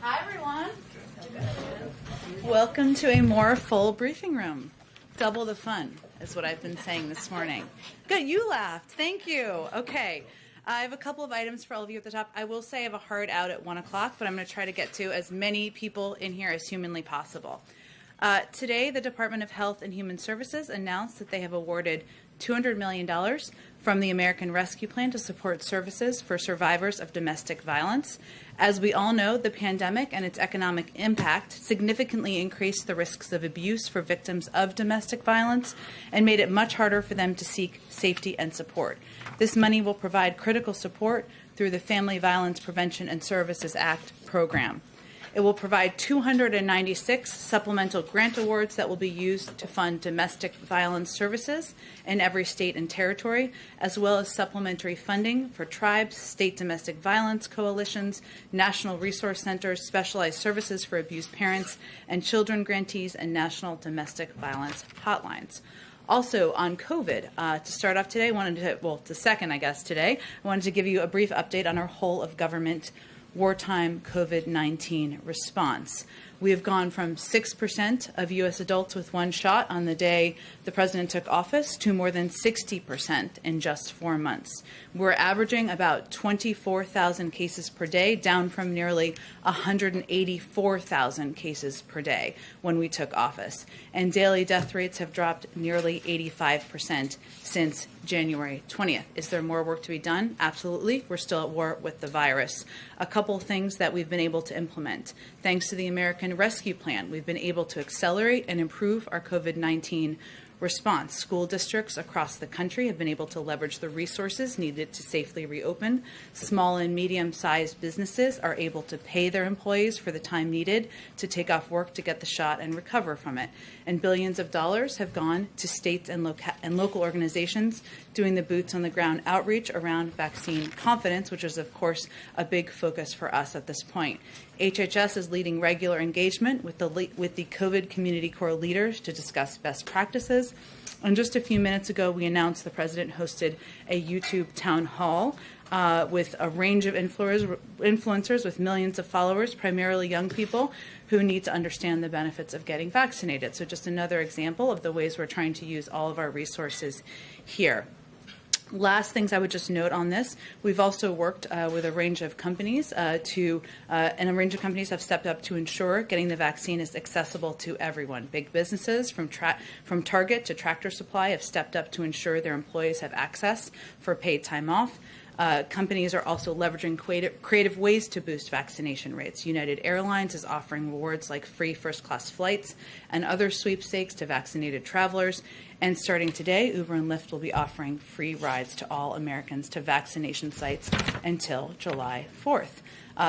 Hi, everyone. Welcome to a more full briefing room. Double the fun is what I've been saying this morning. Good, you laughed. Thank you. Okay. I have a couple of items for all of you at the top. I will say I have a hard out at 1 o'clock, but I'm going to try to get to as many people in here as humanly possible. Today, the Department of Health and Human Services announced that they have awarded $200 million from the American Rescue Plan to support services for survivors of domestic violence. As we all know, the pandemic and its economic impact significantly increased the risks of abuse for victims of domestic violence and made it much harder for them to seek safety and support. This money will provide critical support through the Family Violence Prevention and Services Act program. It will provide 296 supplemental grant awards that will be used to fund domestic violence services in every state and territory, as well as supplementary funding for tribes, state domestic violence coalitions, national resource centers, specialized services for abused parents and children grantees, and national domestic violence hotlines. Also on COVID, to start off today, I wanted to give you a brief update on our whole of government wartime COVID-19 response. We have gone from 6% of U.S. adults with one shot on the day the president took office to more than 60% in just 4 months. We're averaging about 24,000 cases per day, down from nearly 184,000 cases per day when we took office. And daily death rates have dropped nearly 85% since January 20th. Is there more work to be done? Absolutely. We're still at war with the virus. A couple things that we've been able to implement. Thanks to the American Rescue Plan, we've been able to accelerate and improve our COVID-19 response. School districts across the country have been able to leverage the resources needed to safely reopen. Small and medium-sized businesses are able to pay their employees for the time needed to take off work to get the shot and recover from it. And billions of dollars have gone to states and local organizations doing the boots-on-the-ground outreach around vaccine confidence, which is, of course, a big focus for us at this point. HHS is leading regular engagement with the COVID community core leaders to discuss best practices. And just a few minutes ago, we announced the president hosted a YouTube town hall with a range of influencers with millions of followers, primarily young people who need to understand the benefits of getting vaccinated. So just another example of the ways we're trying to use all of our resources here. Last things I would just note on this, we've also worked with a range of companies and a range of companies have stepped up to ensure getting the vaccine is accessible to everyone. Big businesses from Target to Tractor Supply have stepped up to ensure their employees have access for paid time off. Companies are also leveraging creative ways to boost vaccination rates. United Airlines is offering rewards like free first-class flights and other sweepstakes to vaccinated travelers. And starting today, Uber and Lyft will be offering free rides to all Americans to vaccination sites until July 4th.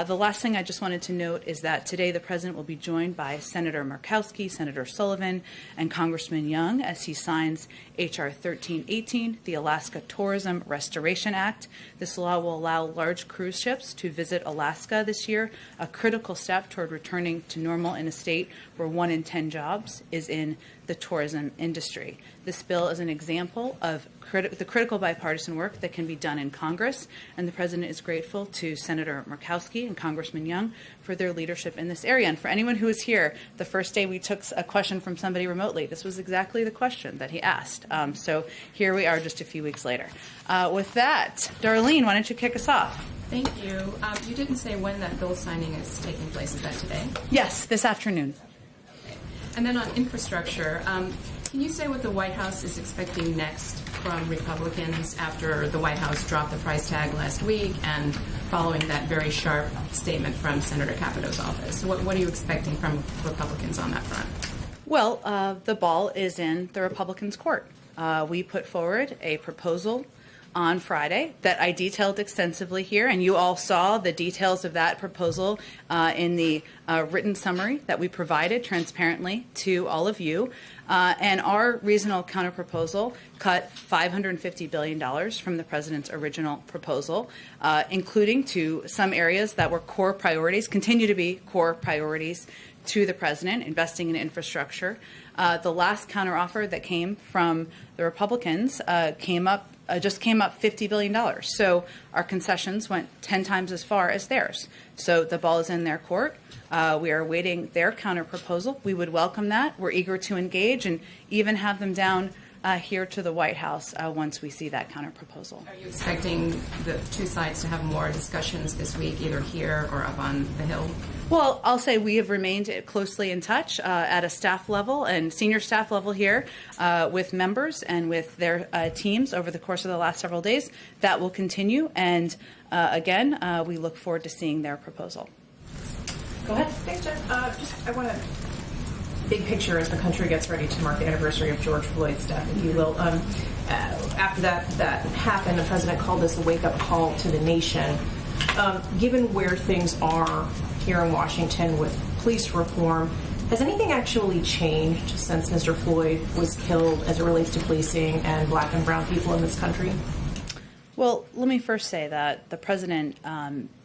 The last thing I just wanted to note is that today the president will be joined by Senator Murkowski, Senator Sullivan, and Congressman Young as he signs H.R. 1318, the Alaska Tourism Restoration Act. This law will allow large cruise ships to visit Alaska this year, a critical step toward returning to normal in a state where 1 in 10 jobs is in the tourism industry. This bill is an example of the critical bipartisan work that can be done in Congress, and the president is grateful to Senator Murkowski and Congressman Young for their leadership in this area. And for anyone who was here the first day we took a question from somebody remotely, this was exactly the question that he asked. So here we are just a few weeks later. With that, Darlene, why don't you kick us off? Thank you. You didn't say when that bill signing is taking place. Is that today? Yes, this afternoon. Okay. And then on infrastructure, can you say what the White House is expecting next from Republicans after the White House dropped the price tag last week and following that very sharp statement from Senator Capito's office? What are you expecting from Republicans on that front? Well, the ball is in the Republicans' court. We put forward a proposal on Friday that I detailed extensively here, and you all saw the details of that proposal in the written summary that we provided transparently to all of you. And our reasonable counterproposal cut $550 billion from the president's original proposal, including to some areas that were core priorities, continue to be core priorities to the president, investing in infrastructure. The last counteroffer that came from the Republicans just came up $50 billion. So our concessions went 10 times as far as theirs. So the ball is in their court. We are awaiting their counterproposal. We would welcome that. We're eager to engage and even have them down here to the White House once we see that counterproposal. Are you expecting the two sides to have more discussions this week, either here or up on the Hill? Well, I'll say we have remained closely in touch at a staff level and senior staff level here with members and with their teams over the course of the last several days. That will continue. And again, we look forward to seeing their proposal. Go ahead. Thanks, Jen. I want to big picture as the country gets ready to mark the anniversary of George Floyd's death, if you will. After that happened, the president called this a wake-up call to the nation. Given where things are here in Washington with police reform, has anything actually changed since Mr. Floyd was killed as it relates to policing and black and brown people in this country? Well, let me first say that the president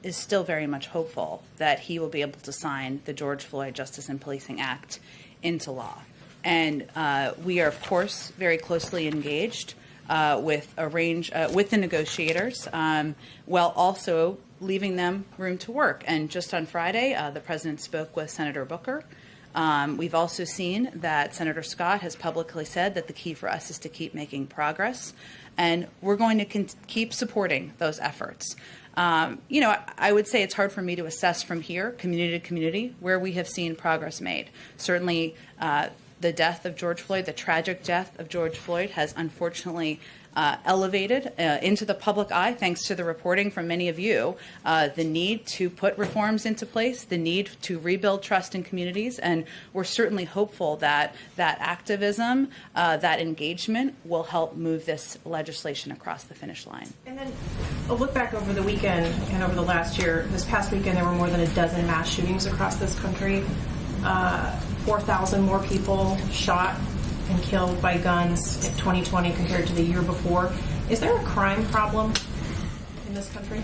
is still very much hopeful that he will be able to sign the George Floyd Justice and Policing Act into law. And we are, of course, very closely engaged with the negotiators, while also leaving them room to work. And just on Friday, the president spoke with Senator Booker. We've also seen that Senator Scott has publicly said that the key for us is to keep making progress. And we're going to keep supporting those efforts. I would say it's hard for me to assess from here, community to community, where we have seen progress made. Certainly, the death of George Floyd, the tragic death of George Floyd, has unfortunately elevated into the public eye, thanks to the reporting from many of you, the need to put reforms into place, the need to rebuild trust in communities. And we're certainly hopeful that that activism, that engagement will help move this legislation across the finish line. And then a look back over the weekend and over the last year. This past weekend, there were more than a dozen mass shootings across this country. 4,000 more people shot and killed by guns in 2020 compared to the year before. Is there a crime problem in this country?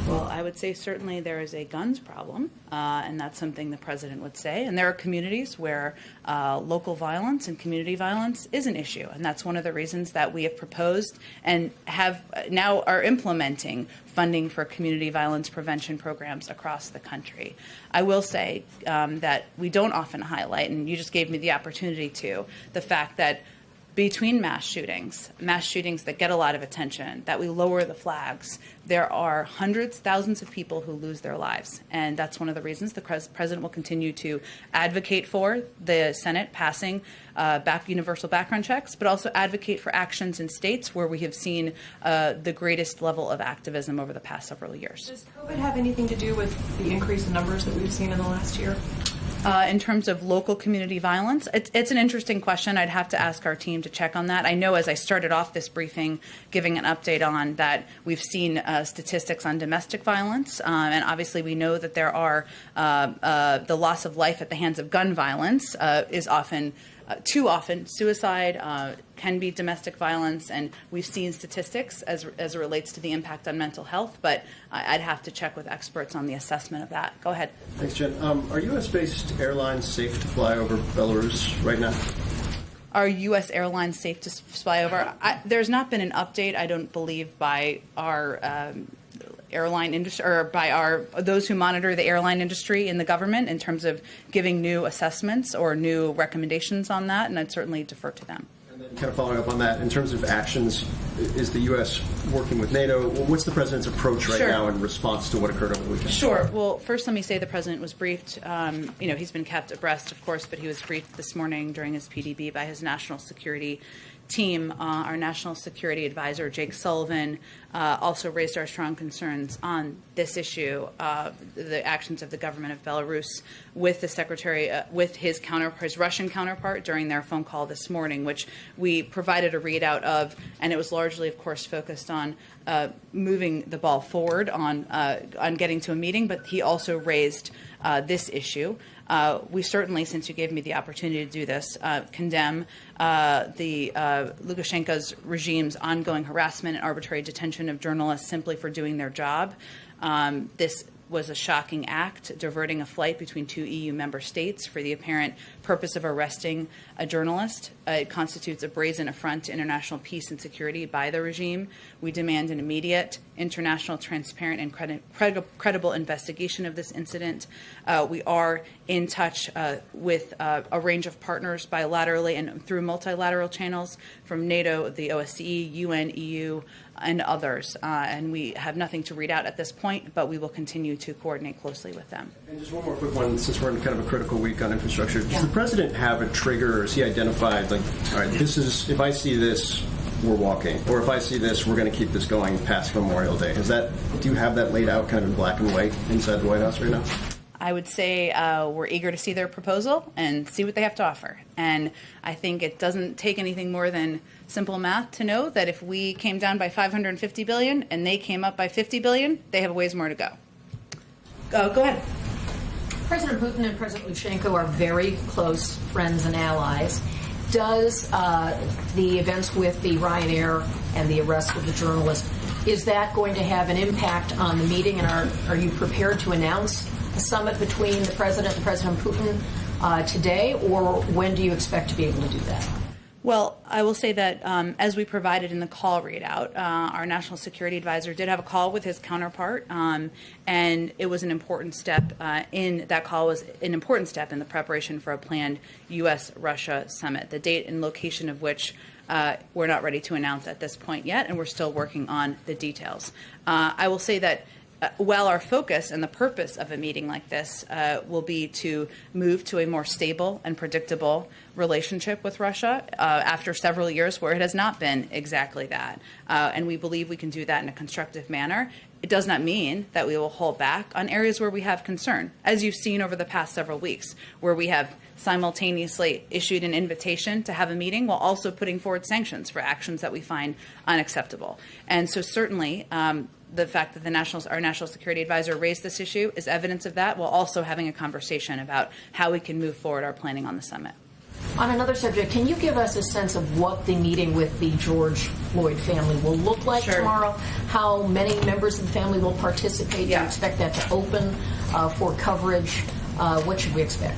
Well, I would say certainly there is a guns problem, and that's something the president would say. And there are communities where local violence and community violence is an issue, and that's one of the reasons that we have proposed and have now are implementing funding for community violence prevention programs across the country. I will say that we don't often highlight, and you just gave me the opportunity to, the fact that between mass shootings that get a lot of attention, that we lower the flags, there are hundreds, thousands of people who lose their lives. And that's one of the reasons the president will continue to advocate for the Senate passing universal background checks, but also advocate for actions in states where we have seen the greatest level of activism over the past several years. Does COVID have anything to do with the increase in numbers that we've seen in the last year? In terms of local community violence, it's an interesting question. I'd have to ask our team to check on that. I know as I started off this briefing giving an update on that, we've seen statistics on domestic violence, and obviously we know that there are the loss of life at the hands of gun violence is often too often suicide, can be domestic violence, and we've seen statistics as it relates to the impact on mental health, but I'd have to check with experts on the assessment of that. Go ahead. Thanks, Jen. Are U.S.-based airlines safe to fly over Belarus right now? Are U.S. airlines safe to fly over? There's not been an update, I don't believe, by our airline industry or by those who monitor the airline industry in the government in terms of giving new assessments or new recommendations on that, and I'd certainly defer to them. And then kind of following up on that, in terms of actions is the U.S. working with NATO? What's the president's approach right Sure. now in response to what occurred over the weekend? Sure. Well, first let me say the president was briefed. He's been kept abreast, of course, but he was briefed this morning during his PDB by his national security team. Our national security advisor, Jake Sullivan, also raised our strong concerns on this issue, the actions of the government of Belarus with the secretary, with his Russian counterpart during their phone call this morning, which we provided a readout of, and it was largely, of course, focused on moving the ball forward on getting to a meeting, but he also raised this issue. We certainly, since you gave me the opportunity to do this, condemn the Lukashenko's regime's ongoing harassment and arbitrary detention of journalists simply for doing their job. This was a shocking act, diverting a flight between 2 EU member states for the apparent purpose of arresting a journalist. It constitutes a brazen affront to international peace and security by the regime. We demand an immediate, international, transparent, and credible investigation of this incident. We are in touch with a range of partners bilaterally and through multilateral channels from NATO, the OSCE, UN, EU, and others. And we have nothing to read out at this point, but we will continue to coordinate closely with them. And just one more quick one, since we're in kind of a critical week on infrastructure. Does the president have a trigger, or is he identified, like, all right, this is, if I see this, we're walking, or if I see this, we're going to keep this going past Memorial Day? Do you have that laid out kind of in black and white inside the White House right now? I would say we're eager to see their proposal and see what they have to offer. And I think it doesn't take anything more than simple math to know that if we came down by $550 billion and they came up by $50 billion, they have a ways more to go. Go ahead. President Putin and President Lukashenko are very close friends and allies. Does the events with the Ryanair and the arrest of the journalist, is that going to have an impact on the meeting? And are you prepared to announce a summit between the president and President Putin today, or when do you expect to be able to do that? Well, I will say that as we provided in the call readout, our national security advisor did have a call with his counterpart, and it was an important step in that call was an important step in the preparation for a planned U.S.-Russia summit, the date and location of which we're not ready to announce at this point yet, and we're still working on the details. I will say that while our focus and the purpose of a meeting like this will be to move to a more stable and predictable relationship with Russia after several years where it has not been exactly that, and we believe we can do that in a constructive manner, it does not mean that we will hold back on areas where we have concern, as you've seen over the past several weeks, where we have simultaneously issued an invitation to have a meeting while also putting forward sanctions for actions that we find unacceptable. And so certainly the fact that our national security advisor raised this issue is evidence of that, while also having a conversation about how we can move forward our planning on the summit. On another subject, can you give us a sense of what the meeting with the George Floyd family will look like tomorrow? How many members of the family will participate? Do you expect that to open for coverage? What should we expect?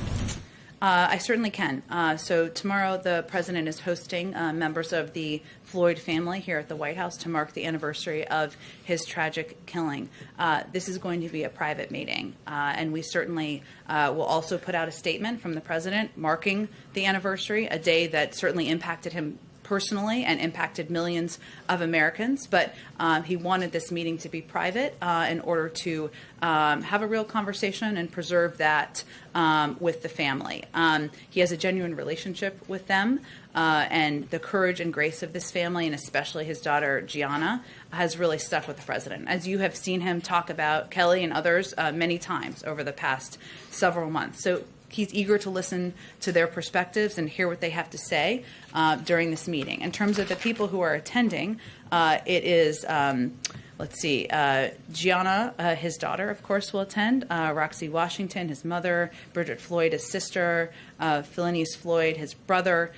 I certainly can. So tomorrow the president is hosting members of the Floyd family here at the White House to mark the anniversary of his tragic killing. This is going to be a private meeting, and we certainly will also put out a statement from the president marking the anniversary, a day that certainly impacted him personally and impacted millions of Americans, but he wanted this meeting to be private in order to have a real conversation and preserve that with the family. He has a genuine relationship with them, and the courage and grace of this family, and especially his daughter Gianna, has really stuck with the president, as you have seen him talk about Kelly and others many times over the past several months. So he's eager to listen to their perspectives and hear what they have to say during this meeting. In terms of the people who are attending, it is, Gianna, his daughter, of course, will attend. Roxy Washington, his mother. Bridget Floyd, his sister. Philanese Floyd, his brother.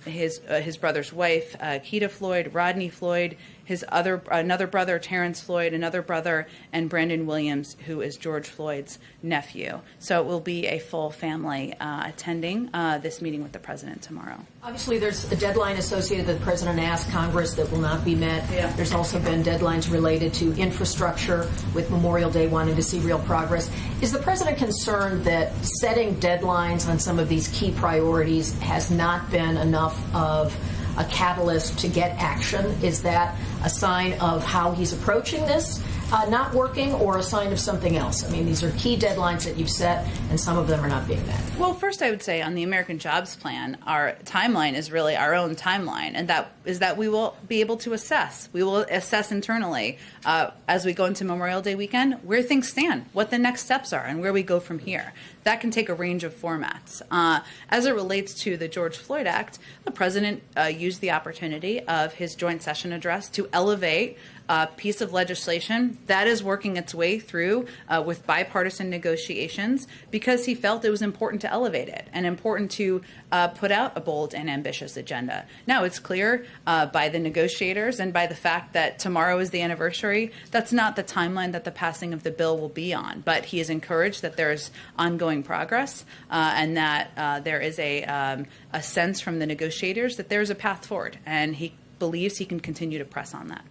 His brother's wife, Keita Floyd. Rodney Floyd. Another brother, Terrence Floyd, another brother, and Brandon Williams, who is George Floyd's nephew. So it will be a full family attending this meeting with the president tomorrow. Obviously, there's a deadline associated that the president asked Congress that will not be met. Yeah. There's also been deadlines related to infrastructure, with Memorial Day wanting to see real progress. Is the president concerned that setting deadlines on some of these key priorities has not been enough of a catalyst to get action? Is that a sign of how he's approaching this not working, or a sign of something else? I mean, these are key deadlines that you've set, and some of them are not being met. Well, first I would say on the American Jobs Plan, our timeline is really our own timeline, and that is that we will be able to assess. We will assess internally as we go into Memorial Day weekend where things stand, what the next steps are, and where we go from here. That can take a range of formats. As it relates to the George Floyd Act, the president used the opportunity of his joint session address to elevate a piece of legislation that is working its way through with bipartisan negotiations, because he felt it was important to elevate it and important to put out a bold and ambitious agenda. Now, it's clear by the negotiators and by the fact that tomorrow is the anniversary, that's not the timeline that the passing of the bill will be on. But he is encouraged that there's ongoing progress and that there is a sense from the negotiators that there's a path forward, and he believes he can continue to press on that.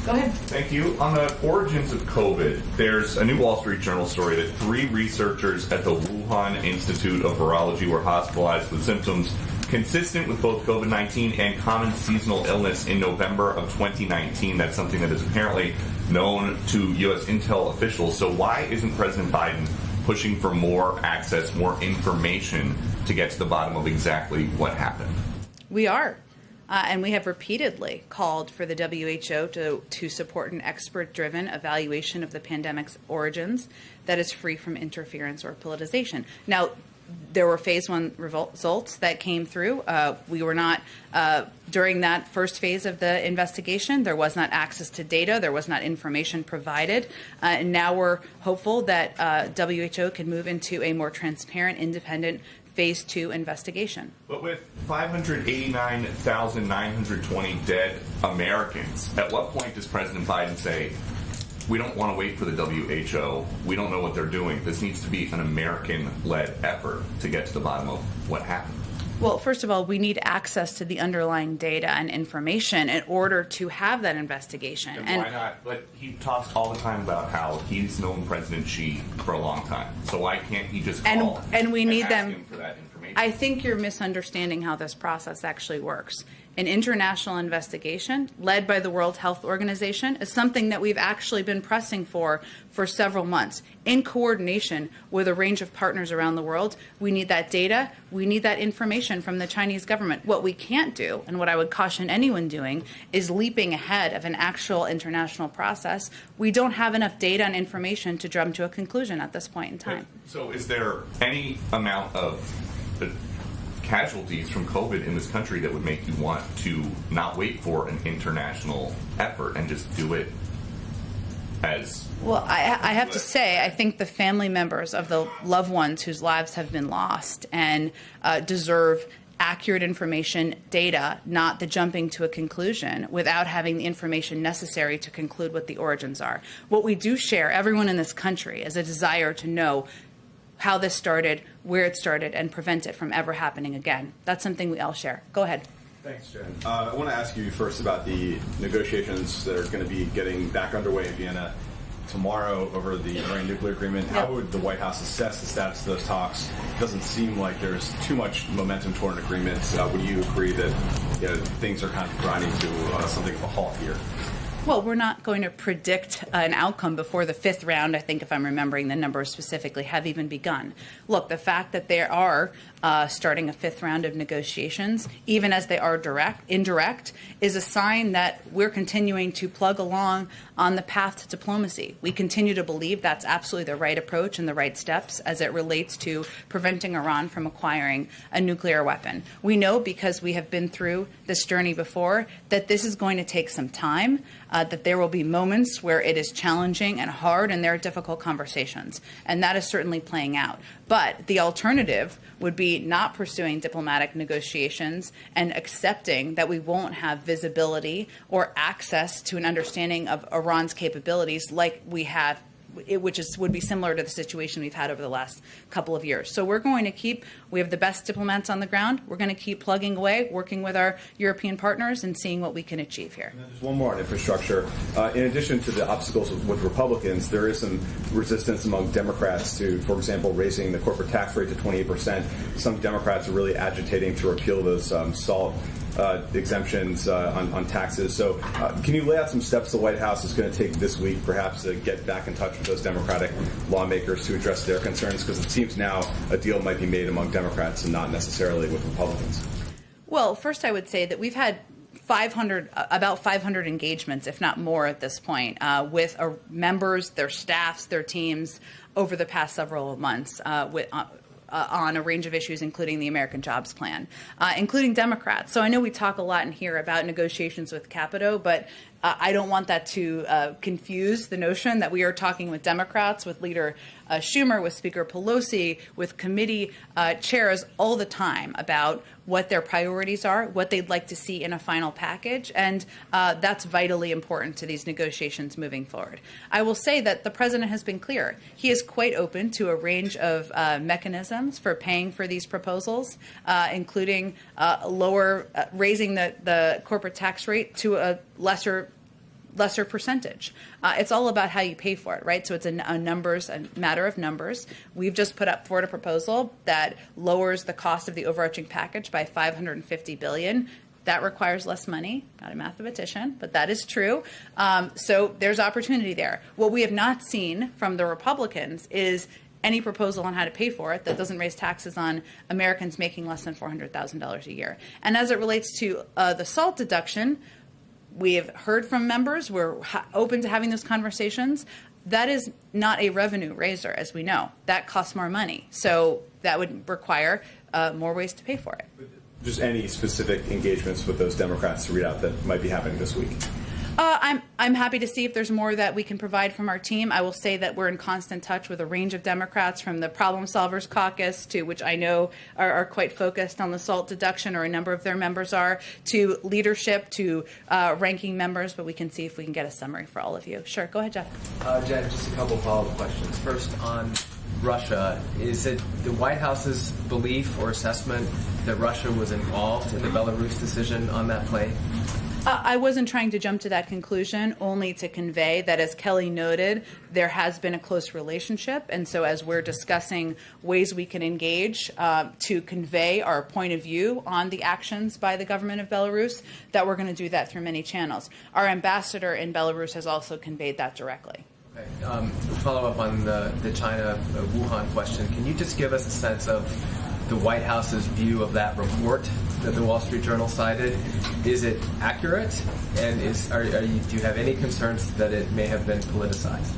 Go ahead. Thank you. On the origins of COVID, there's a new Wall Street Journal story that 3 researchers at the Wuhan Institute of Virology were hospitalized with symptoms consistent with both COVID-19 and common seasonal illness in November of 2019. That's something that is apparently known to U.S. intel officials. So why isn't President Biden pushing for more access, more information to get to the bottom of exactly what happened? We are. And we have repeatedly called for the WHO to support an expert-driven evaluation of the pandemic's origins that is free from interference or politicization. Now, there were phase 1 results that came through. We were not, during that first phase of the investigation, there was not access to data, there was not information provided. And now we're hopeful that WHO can move into a more transparent, independent phase 2 investigation. But with 589,920 dead Americans, at what point does President Biden say, we don't want to wait for the WHO, we don't know what they're doing, this needs to be an American-led effort to get to the bottom of what happened? Well, first of all, we need access to the underlying data and information in order to have that investigation. And why not? But he talks all the time about how he's known President Xi for a long time. So why can't he just call and we need ask them him for that information? I think you're misunderstanding how this process actually works. An international investigation led by the World Health Organization is something that we've actually been pressing for several months in coordination with a range of partners around the world. We need that data. We need that information from the Chinese government. What we can't do, and what I would caution anyone doing, is leaping ahead of an actual international process. We don't have enough data and information to drum to a conclusion at this point in time. So is there any amount of casualties from COVID in this country that would make you want to not wait for an international effort and just do it as... Well, I have to say, I think the family members of the loved ones whose lives have been lost and deserve accurate information, data, not the jumping to a conclusion without having the information necessary to conclude what the origins are. What we do share, everyone in this country, is a desire to know how this started, where it started, and prevent it from ever happening again. That's something we all share. Go ahead. Thanks, Jen. I want to ask you first about the negotiations that are going to be getting back underway in Vienna tomorrow over the Iran nuclear agreement. How would the White House assess the status of those talks? It doesn't seem like there's too much momentum toward an agreement. Would you agree that things are kind of grinding to something of a halt here? Well, we're not going to predict an outcome before the 5th round, I think, if I'm remembering the numbers specifically, have even begun. Look, the fact that they are starting a 5th round of negotiations, even as they are indirect, is a sign that we're continuing to plug along on the path to diplomacy. We continue to believe that's absolutely the right approach and the right steps as it relates to preventing Iran from acquiring a nuclear weapon. We know, because we have been through this journey before, that this is going to take some time. That there will be moments where it is challenging and hard and there are difficult conversations. And that is certainly playing out. But the alternative would be not pursuing diplomatic negotiations and accepting that we won't have visibility or access to an understanding of Iran's capabilities like we have would be similar to the situation we've had over the last couple of years. So we're going to we have the best diplomats on the ground. We're going to keep plugging away, working with our European partners and seeing what we can achieve here. And there's one more on infrastructure. In addition to the obstacles with Republicans, there is some resistance among Democrats to, for example, raising the corporate tax rate to 28%. Some Democrats are really agitating to repeal those SALT exemptions on taxes. So can you lay out some steps the White House is going to take this week, perhaps, to get back in touch with those Democratic lawmakers to address their concerns? Because it seems now a deal might be made among Democrats and not necessarily with Republicans. Well, first I would say that we've had about 500 engagements, if not more at this point, with members, their staffs, their teams over the past several months on a range of issues, including the American Jobs Plan, including Democrats. So I know we talk a lot in here about negotiations with Capito, but I don't want that to confuse the notion that we are talking with Democrats, with Leader Schumer, with Speaker Pelosi, with committee chairs all the time about what their priorities are, what they'd like to see in a final package, and that's vitally important to these negotiations moving forward. I will say that the president has been clear. He is quite open to a range of mechanisms for paying for these proposals, including raising the corporate tax rate to a lesser percentage. It's all about how you pay for it, right? So it's a matter of numbers. We've just put up forward a proposal that lowers the cost of the overarching package by $550 billion. That requires less money. Not a mathematician, but that is true. So there's opportunity there. What we have not seen from the Republicans is any proposal on how to pay for it that doesn't raise taxes on Americans making less than $400,000 a year. And as it relates to the SALT deduction, we have heard from members. We're open to having those conversations. That is not a revenue raiser, as we know. That costs more money. So that would require more ways to pay for it. Just any specific engagements with those Democrats to read out that might be happening this week? I'm happy to see if there's more that we can provide from our team. I will say that we're in constant touch with a range of Democrats, from the Problem Solvers Caucus, to which I know are quite focused on the SALT deduction, or a number of their members are, to leadership, to ranking members, but we can see if we can get a summary for all of you. Sure, go ahead, Jeff. Jen, just a couple follow-up questions. First, on Russia, is it the White House's belief or assessment that Russia was involved in the Belarus decision on that plane? I wasn't trying to jump to that conclusion, only to convey that, as Kelly noted, there has been a close relationship. And so as we're discussing ways we can engage to convey our point of view on the actions by the government of Belarus, that we're going to do that through many channels. Our ambassador in Belarus has also conveyed that directly. Okay. Follow up on the China Wuhan question. Can you just give us a sense of the White House's view of that report that the Wall Street Journal cited? Is it accurate? And do you have any concerns that it may have been politicized?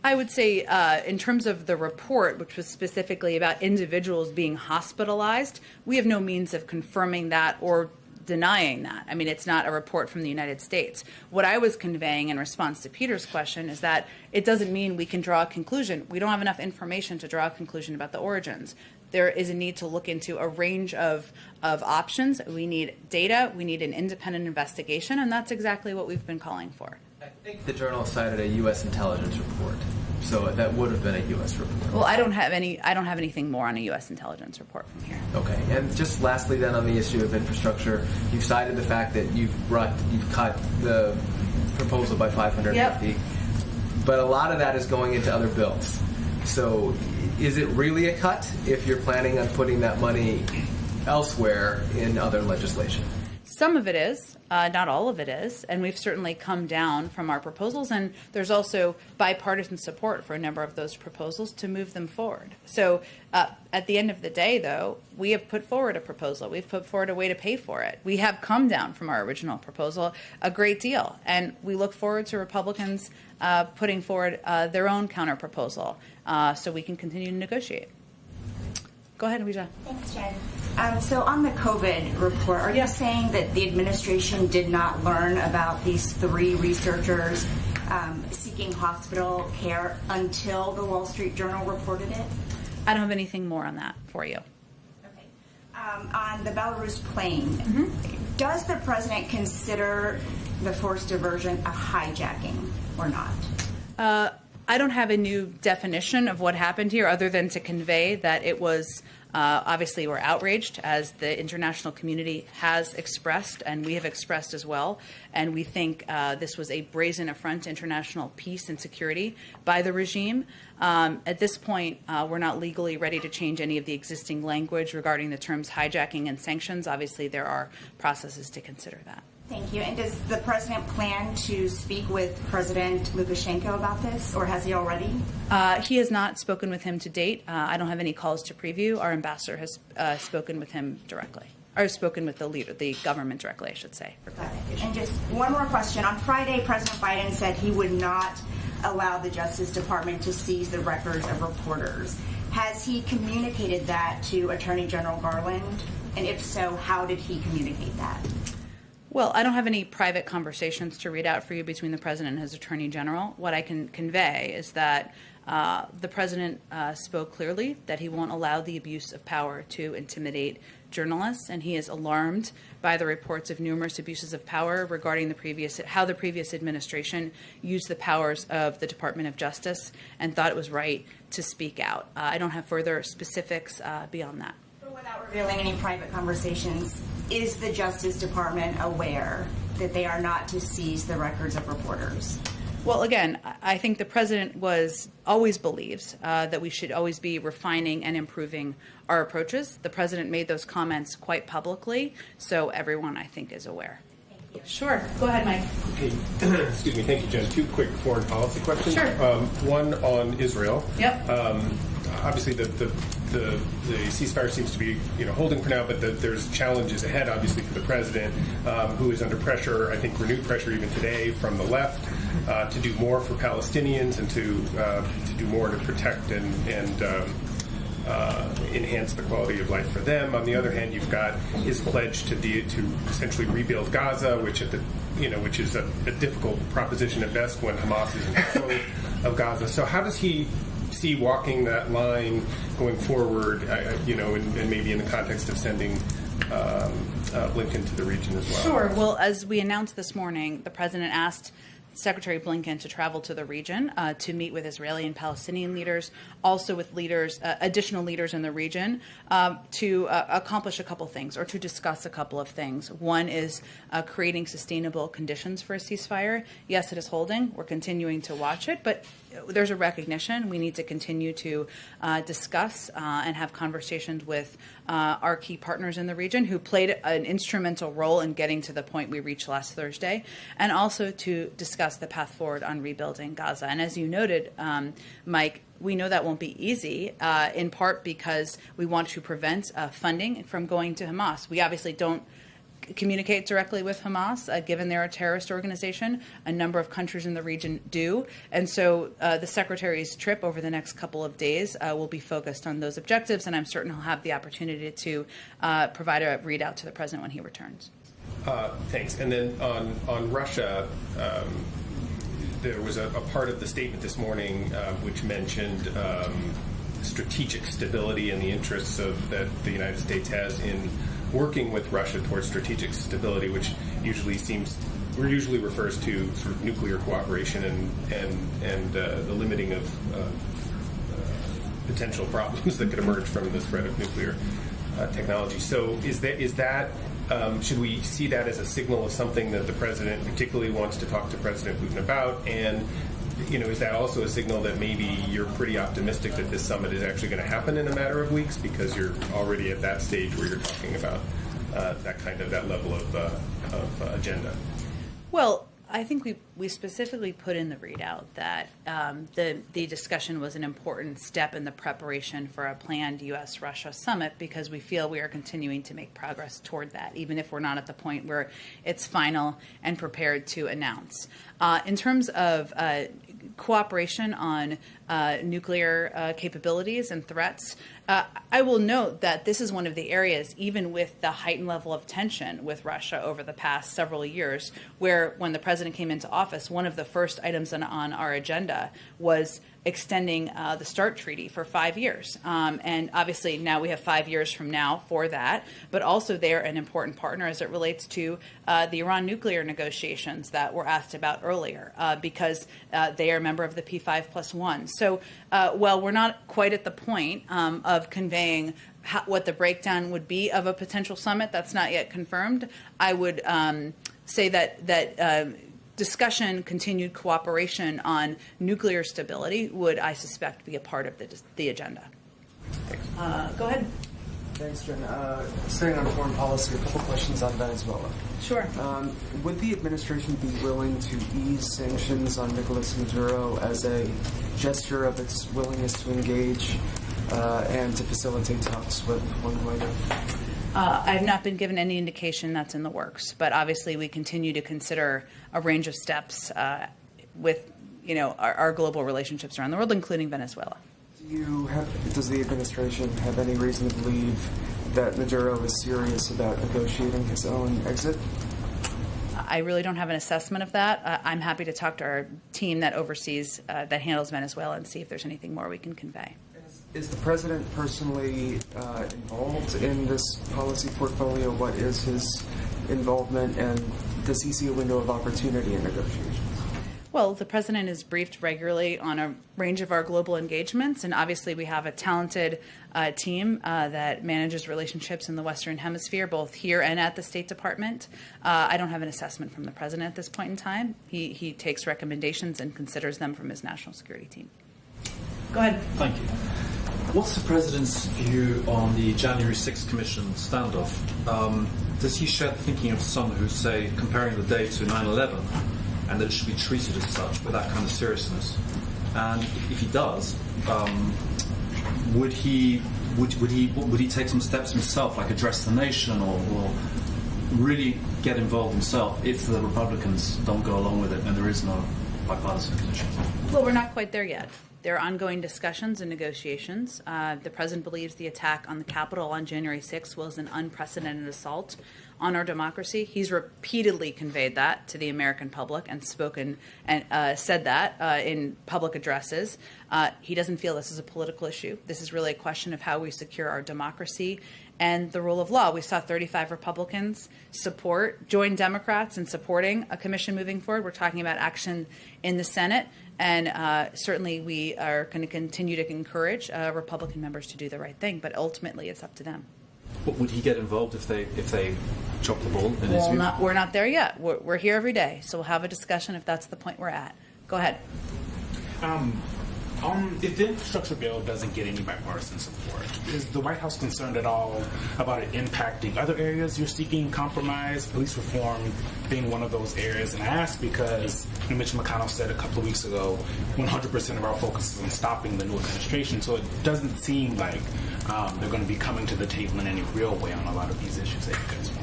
I would say in terms of the report, which was specifically about individuals being hospitalized, we have no means of confirming that or denying that. I mean, it's not a report from the United States. What I was conveying in response to Peter's question is that it doesn't mean we can draw a conclusion. We don't have enough information to draw a conclusion about the origins. There is a need to look into a range of options. We need data. We need an independent investigation, and that's exactly what we've been calling for. I think the Journal cited a U.S. intelligence report, so that would have been a U.S. report. Well, I don't have anything more on a U.S. intelligence report from here. Okay, and just lastly, then, on the issue of infrastructure, you've cited the fact that you've cut the proposal by $550, yep. But a lot of that is going into other bills. So, is it really a cut if you're planning on putting that money elsewhere in other legislation? Some of it is, not all of it is, and we've certainly come down from our proposals, and there's also bipartisan support for a number of those proposals to move them forward. So at the end of the day, though, we have put forward a proposal. We've put forward a way to pay for it. We have come down from our original proposal a great deal, and we look forward to Republicans putting forward their own counterproposal so we can continue to negotiate. Go ahead, Ouija. Thanks, Jen. So on the COVID report, are you saying that the administration did not learn about these 3 researchers seeking hospital care until the Wall Street Journal reported it? I don't have anything more on that for you. Okay. On the Belarus plane, does the president consider the forced diversion a hijacking or not? I don't have a new definition of what happened here other than to convey that it was obviously we're outraged, as the international community has expressed, and we have expressed as well. And we think this was a brazen affront to international peace and security by the regime. At this point, we're not legally ready to change any of the existing language regarding the terms hijacking and sanctions. Obviously, there are processes to consider that. Thank you. And does the president plan to speak with President Lukashenko about this, or has he already? He has not spoken with him to date. I don't have any calls to preview. Our ambassador has spoken with him directly, or spoken with the leader, the government directly, I should say. And just one more question. On Friday, President Biden said he would not allow the Justice Department to seize the records of reporters. Has he communicated that to Attorney General Garland? And if so, how did he communicate that? Well, I don't have any private conversations to read out for you between the president and his attorney general. What I can convey is that the president spoke clearly that he won't allow the abuse of power to intimidate journalists, and he is alarmed by the reports of numerous abuses of power regarding how the previous administration used the powers of the Department of Justice, and thought it was right to speak out. I don't have further specifics beyond that. Without revealing any private conversations, is the Justice Department aware that they are not to seize the records of reporters? Well, again, I think the president always believes that we should always be refining and improving our approaches. The president made those comments quite publicly, so everyone, I think, is aware. Thank you. Sure. Go ahead, Mike. Okay. Excuse me. Thank you, Jen. Two quick foreign policy questions. Sure. One on Israel. Yep. Obviously, the ceasefire seems to be holding for now, but there's challenges ahead, obviously, for the president, who is under pressure, I think renewed pressure even today from the left, to do more for Palestinians and to do more to protect and enhance the quality of life for them. On the other hand, you've got his pledge to essentially rebuild Gaza, which is a difficult proposition at best when Hamas is in control of Gaza. So how does he see walking that line going forward, and maybe in the context of sending Blinken to the region as well? Sure. Well, as we announced this morning, the president asked Secretary Blinken to travel to the region to meet with Israeli and Palestinian leaders, also with additional leaders in the region, to accomplish a couple things, or to discuss a couple of things. One is creating sustainable conditions for a ceasefire. Yes, it is holding. We're continuing to watch it, but there's a recognition we need to continue to discuss and have conversations with our key partners in the region who played an instrumental role in getting to the point we reached last Thursday, and also to discuss the path forward on rebuilding Gaza. And as you noted, Mike, we know that won't be easy, in part because we want to prevent funding from going to Hamas. We obviously don't communicate directly with Hamas, given they're a terrorist organization. A number of countries in the region do. And so the Secretary's trip over the next couple of days will be focused on those objectives, and I'm certain he'll have the opportunity to provide a readout to the President when he returns. Thanks. And then on Russia, there was a part of the statement this morning which mentioned strategic stability and the interests that the United States has in working with Russia towards strategic stability, which usually refers to sort of nuclear cooperation and the limiting of potential problems that could emerge from the spread of nuclear technology. So is that should we see that as a signal of something that the president particularly wants to talk to President Putin about? And is that also a signal that maybe you're pretty optimistic that this summit is actually going to happen in a matter of weeks, because you're already at that stage where you're talking about that level of agenda? Well, I think we specifically put in the readout that the discussion was an important step in the preparation for a planned U.S.-Russia summit, because we feel we are continuing to make progress toward that, even if we're not at the point where it's final and prepared to announce. In terms of cooperation on nuclear capabilities and threats. I will note that this is one of the areas, even with the heightened level of tension with Russia over the past several years, where when the president came into office, one of the first items on our agenda was extending the START treaty for 5 years. And obviously now we have 5 years from now for that, but also they're an important partner as it relates to the Iran nuclear negotiations that were asked about earlier, because they are a member of the P5+1. So while we're not quite at the point of conveying what the breakdown would be of a potential summit, that's not yet confirmed, I would say that discussion, continued cooperation on nuclear stability would, I suspect, be a part of the agenda. Go ahead. Thanks, Jen. Staying on foreign policy, a couple questions on Venezuela. Sure. Would the administration be willing to ease sanctions on Nicolas Maduro as a gesture of its willingness to engage and to facilitate talks with Juan Guaido? I have not been given any indication that's in the works, but obviously we continue to consider a range of steps with, our global relationships around the world, including Venezuela. Does the administration have any reason to believe that Maduro is serious about negotiating his own exit? I really don't have an assessment of that. I'm happy to talk to our team that oversees, that handles Venezuela, and see if there's anything more we can convey. Is the president personally involved in this policy portfolio? What is his involvement, and does he see a window of opportunity in negotiations? Well, the president is briefed regularly on a range of our global engagements, and obviously we have a talented team that manages relationships in the Western Hemisphere, both here and at the State Department. I don't have an assessment from the president at this point in time. He takes recommendations and considers them from his national security team. Go ahead. Thank you. What's the president's view on the January 6th Commission standoff? Does he share the thinking of some who say comparing the day to 9/11 and that it should be treated as such with that kind of seriousness? And if he does, would he take some steps himself, like address the nation, or really get involved himself if the Republicans don't go along with it and there is no bipartisan position? Well, we're not quite there yet. There are ongoing discussions and negotiations. The president believes the attack on the Capitol on January 6th was an unprecedented assault on our democracy. He's repeatedly conveyed that to the American public and spoken and said that in public addresses. He doesn't feel this is a political issue. This is really a question of how we secure our democracy and the rule of law. We saw 35 Republicans join Democrats in supporting a commission moving forward. We're talking about action in the Senate. And certainly we are going to continue to encourage Republican members to do the right thing, but ultimately it's up to them. But would he get involved if they drop the ball? We're not there yet. We're here every day, so we'll have a discussion if that's the point we're at. Go ahead. If the infrastructure bill doesn't get any bipartisan support, is the White House concerned at all about it impacting other areas you're seeking compromise, police reform being one of those areas? And I ask because Mitch McConnell said a couple of weeks ago, 100% of our focus is on stopping the new administration, so it doesn't seem like they're going to be coming to the table in any real way on a lot of these issues that you guys want.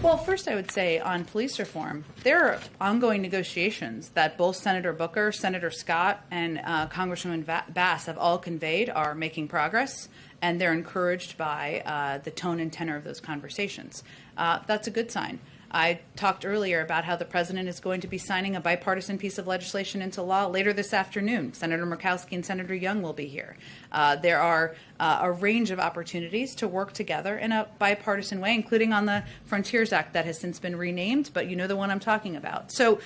Well, first I would say on police reform, there are ongoing negotiations that both Senator Booker, Senator Scott, and Congressman Bass have all conveyed are making progress, and they're encouraged by the tone and tenor of those conversations. That's a good sign. I talked earlier about how the president is going to be signing a bipartisan piece of legislation into law later this afternoon. Senator Murkowski and Senator Young will be here. There are a range of opportunities to work together in a bipartisan way, including on the Frontiers Act that has since been renamed, but you know the one I'm talking about. So,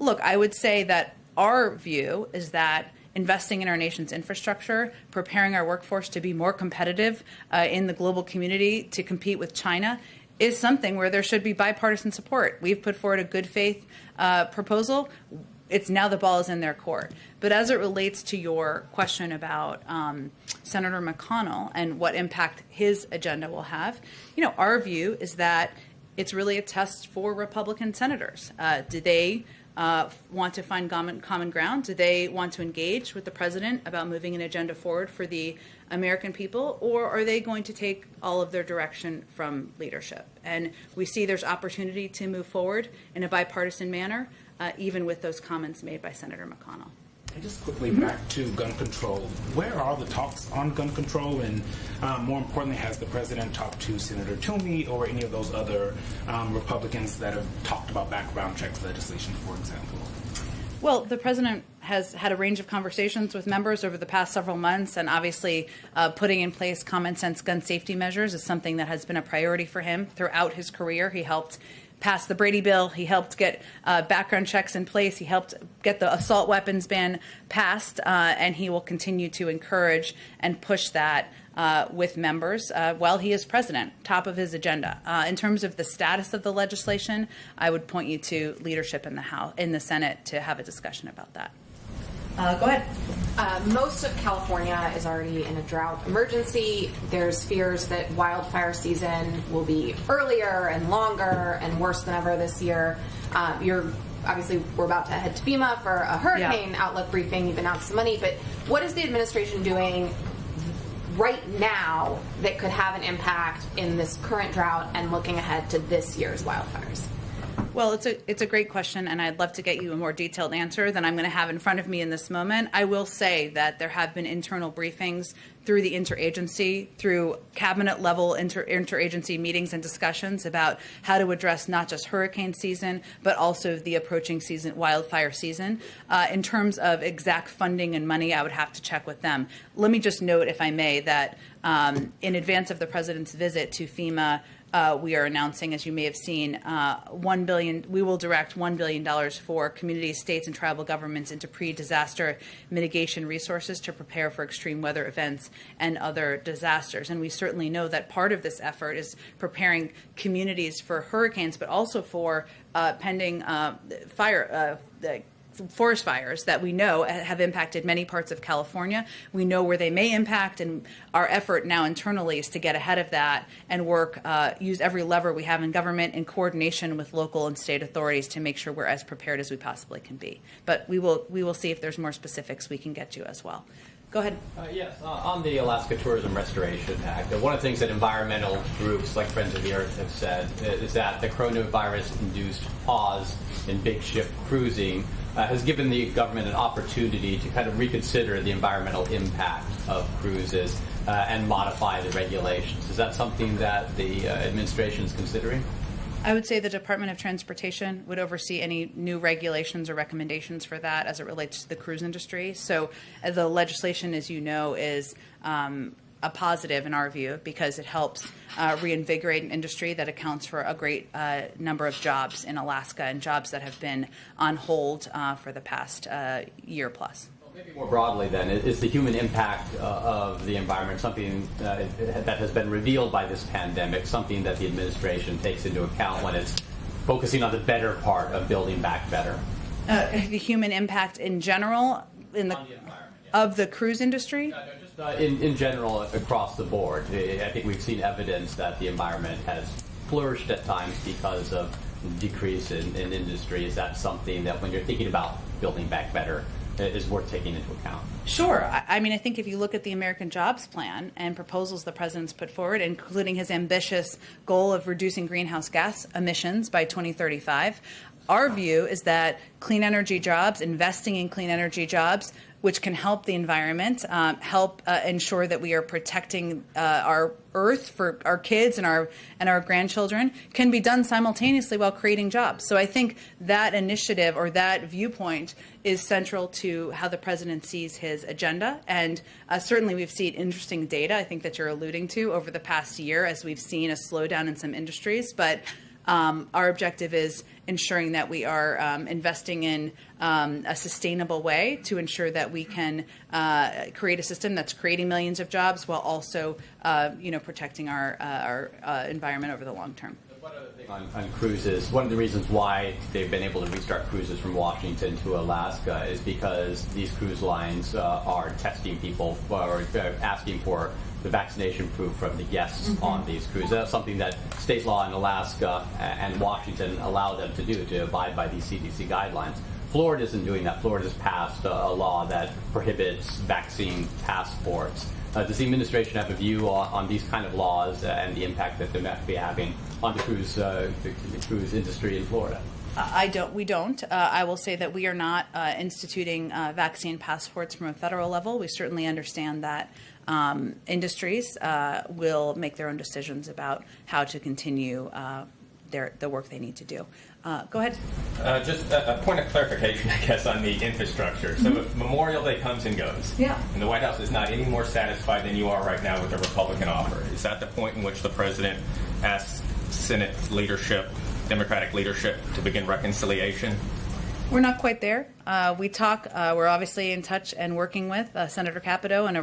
look, I would say that our view is that investing in our nation's infrastructure, preparing our workforce to be more competitive in the global community to compete with China is something where there should be bipartisan support. We've put forward a good faith proposal. It's now the ball is in their court. But as it relates to your question about Senator McConnell and what impact his agenda will have, our view is that it's really a test for Republican senators. Do they want to find common ground? Do they want to engage with the president about moving an agenda forward for the American people, or are they going to take all of their direction from leadership? And we see there's opportunity to move forward in a bipartisan manner, even with those comments made by Senator McConnell. Just quickly back to gun control. Where are the talks on gun control? And more importantly, has the president talked to Senator Toomey or any of those other Republicans that have talked about background checks legislation, for example? Well, the president has had a range of conversations with members over the past several months, and obviously putting in place common sense gun safety measures is something that has been a priority for him throughout his career. He helped pass the Brady bill. He helped get background checks in place. He helped get the assault weapons ban passed, and he will continue to encourage and push that with members while he is president, top of his agenda. In terms of the status of the legislation, I would point you to leadership in the House, in the Senate, to have a discussion about that. Go ahead. Most of California is already in a drought emergency. There's fears that wildfire season will be earlier and longer and worse than ever this year. Obviously, we're about to head to Fema for a hurricane outlook briefing. You've announced some money, but what is the administration doing right now that could have an impact in this current drought and looking ahead to this year's wildfires? Well, it's a great question, and I'd love to get you a more detailed answer than I'm going to have in front of me in this moment. I will say that there have been internal briefings through the interagency, through cabinet-level interagency meetings and discussions about how to address not just hurricane season, but also the approaching season, wildfire season. In terms of exact funding and money, I would have to check with them. Let me just note, if I may, that in advance of the president's visit to FEMA, we are announcing, as you may have seen, $1 billion. We will direct $1 billion for communities, states, and tribal governments into pre-disaster mitigation resources to prepare for extreme weather events and other disasters. And we certainly know that part of this effort is preparing communities for hurricanes, but also for pending forest fires that we know have impacted many parts of California. We know where they may impact, and our effort now internally is to get ahead of that and work, use every lever we have in government in coordination with local and state authorities to make sure we're as prepared as we possibly can be. But we will see if there's more specifics we can get you as well. Go ahead. Yes, on the Alaska Tourism Restoration Act, one of the things that environmental groups like Friends of the Earth have said is that the coronavirus-induced pause in big ship cruising has given the government an opportunity to kind of reconsider the environmental impact of cruises and modify the regulations. Is that something that the administration is considering? I would say the Department of Transportation would oversee any new regulations or recommendations for that as it relates to the cruise industry. So the legislation, as you know, is a positive in our view because it helps reinvigorate an industry that accounts for a great number of jobs in Alaska and jobs that have been on hold for the past year plus. Maybe more broadly, then, is the human impact of the environment something that has been revealed by this pandemic, something that the administration takes into account when it's focusing on the better part of building back better? The human impact in general of the cruise industry? In general, across the board. I think we've seen evidence that the environment has flourished at times because of decrease in industry. Is that something that when you're thinking about building back better, is worth taking into account? Sure. I mean, I think if you look at the American Jobs Plan and proposals the president's put forward, including his ambitious goal of reducing greenhouse gas emissions by 2035, our view is that clean energy jobs, investing in clean energy jobs, which can help the environment, help ensure that we are protecting our Earth for our kids and our grandchildren, can be done simultaneously while creating jobs. So I think that initiative or that viewpoint is central to how the president sees his agenda. And certainly we've seen interesting data, I think, that you're alluding to over the past year as we've seen a slowdown in some industries. But our objective is ensuring that we are investing in a sustainable way to ensure that we can create a system that's creating millions of jobs while also, protecting our environment over the long term. One other thing on cruises, one of the reasons why they've been able to restart cruises from Washington to Alaska is because these cruise lines are testing people or asking for the vaccination proof from the guests on these cruises. That's something that state law in Alaska and Washington allow them to do, to abide by these CDC guidelines. Florida isn't doing that. Florida's passed a law that prohibits vaccine passports. Does the administration have a view on these kind of laws and the impact that they might be having on the cruise industry in Florida? We don't. I will say that we are not instituting vaccine passports from a federal level. We certainly understand that industries will make their own decisions about how to continue the work they need to do. Go ahead. Just a point of clarification, I guess, on the infrastructure. So if Memorial Day comes and goes, and the White House is not any more satisfied than you are right now with the Republican offer, is that the point in which the president asks Senate leadership, Democratic leadership, to begin reconciliation? We're not quite there. We talk. We're obviously in touch and working with Senator Capito and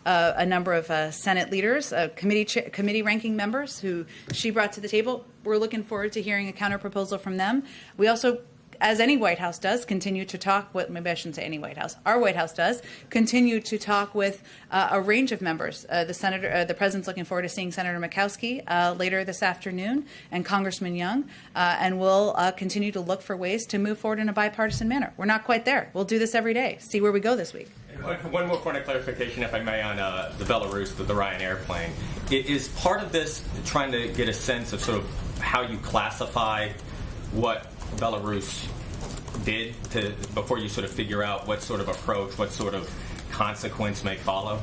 a number of Senate leaders, committee ranking members who she brought to the table. We're looking forward to hearing a counterproposal from them. We also, as any White House does, continue to talk with, maybe I shouldn't say any White House, our White House does, continue to talk with a range of members. The president's looking forward to seeing Senator Murkowski later this afternoon and Congressman Young, and we'll continue to look for ways to move forward in a bipartisan manner. We're not quite there. We'll do this every day, see where we go this week. One more point of clarification, if I may, on the Belarus, the Ryan airplane. Is part of this trying to get a sense of sort of how you classify what Belarus did before you sort of figure out what sort of approach, what sort of consequence may follow?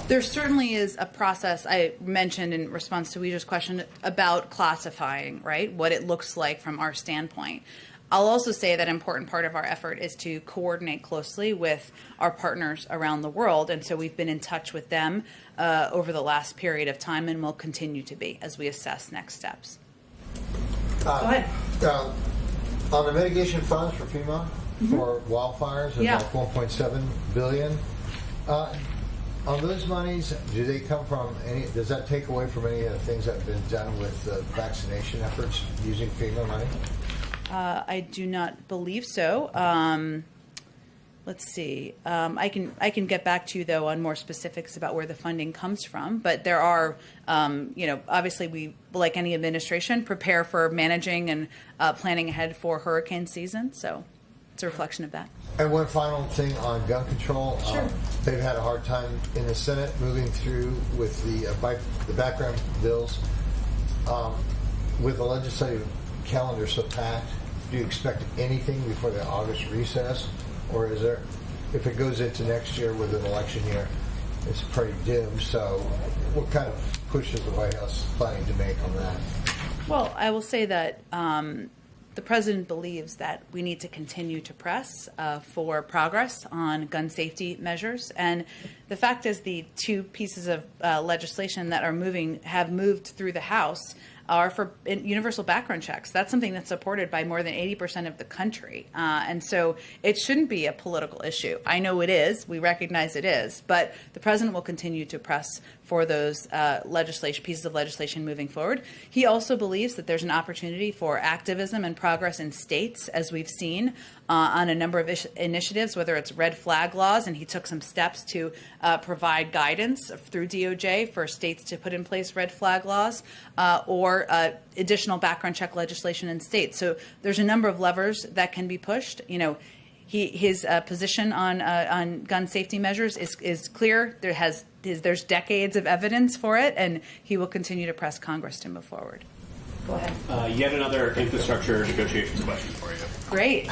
There certainly is a process I mentioned in response to Weijers' question about classifying, right, what it looks like from our standpoint. I'll also say that an important part of our effort is to coordinate closely with our partners around the world, and so we've been in touch with them over the last period of time and will continue to be as we assess next steps. Go ahead. On the mitigation funds for FEMA for wildfires, about $1.7 billion. On those monies, do they come from any? Does that take away from any of the things that have been done with vaccination efforts using FEMA money? I do not believe so. Let's see. I can get back to you though on more specifics about where the funding comes from. But there are, obviously we, like any administration, prepare for managing and planning ahead for hurricane season. So it's a reflection of that. And one final thing on gun control. Sure. They've had a hard time in the Senate moving through with the background bills. With the legislative calendar so packed, do you expect anything before the August recess? Or is there, if it goes into next year with an election year, it's pretty dim. So what kind of push is the White House planning to make on that? Well, I will say that the president believes that we need to continue to press for progress on gun safety measures. And the fact is the two pieces of legislation that have moved through the House are for universal background checks. That's something that's supported by more than 80% of the country. And so it shouldn't be a political issue. I know it is. We recognize it is. But the president will continue to press for those pieces of legislation moving forward. He also believes that there's an opportunity for activism and progress in states, as we've seen on a number of initiatives, whether it's red flag laws, and he took some steps to provide guidance through DOJ for states to put in place red flag laws, or additional background check legislation in states. So there's a number of levers that can be pushed. His position on gun safety measures is clear. There's decades of evidence for it, and he will continue to press Congress to move forward. Go ahead. Yet another infrastructure negotiations question for you. Great.